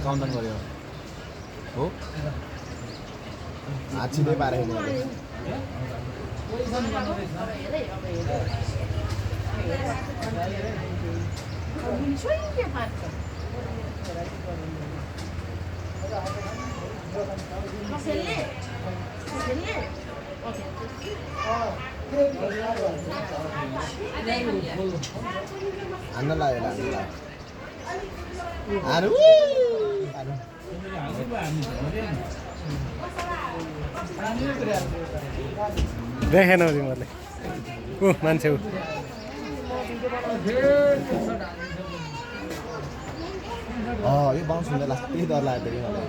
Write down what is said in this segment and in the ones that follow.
काउन्टन गर्यो हो आछिदै पारे हैन Ano lah ya lah. Aduh. देखेन तिमीहरूले ऊ मान्छे ऊ यो बाउन्स हुँदा लास्ट त्यही डर लाग्यो फेरि मलाई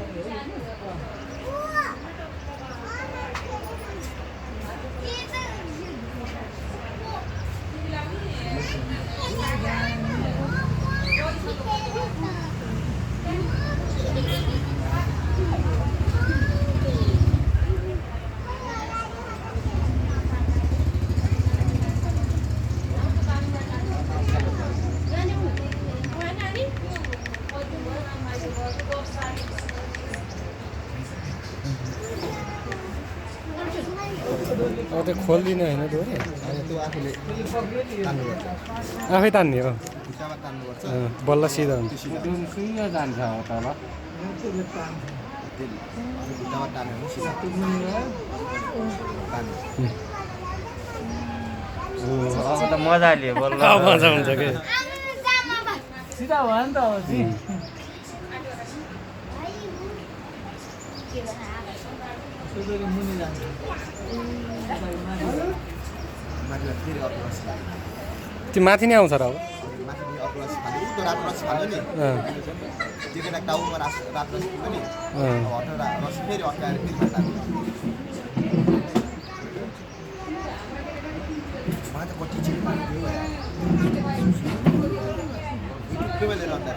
अब त्यो खोल्दिने होइन डोरी त्यो आफूले तान्नुपर्छ आफै तान्ने हो खुट्टामा तान्नुपर्छ बल्ल सिधा हुन्छ सुइया जान्छ तल खुट्टामा तान्यो भने सिधा तान्यो अब त मजा लियो बल्ल मजा हुन्छ के सिधा भयो नि त अब मुनि जान्छ माथिबाट फेरि अर्को रस लाग्यो त्यो माथि नै आउँछ र अब माथि अर्को रस खाल्यो त्यो रातो रस खाल्यो नि त्यो केटा टाउमा रातो रस पुग्यो नि हटाएर रस फेरि अट्काएर फेरि तान्यो मलाई त कति चिज पाइयो के मैले रन्दा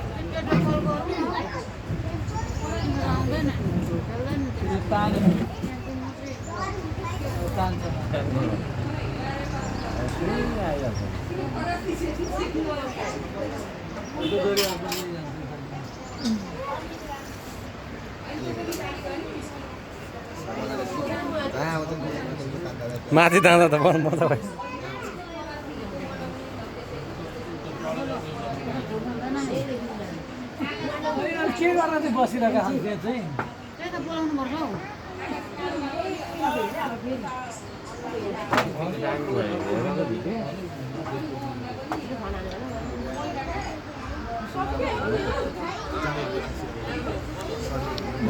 माथि जाँदा त बन्द मजा भयो के गर्न चाहिँ बसिरहेको खान्छ चाहिँ बोलाउनु पर्छ हौ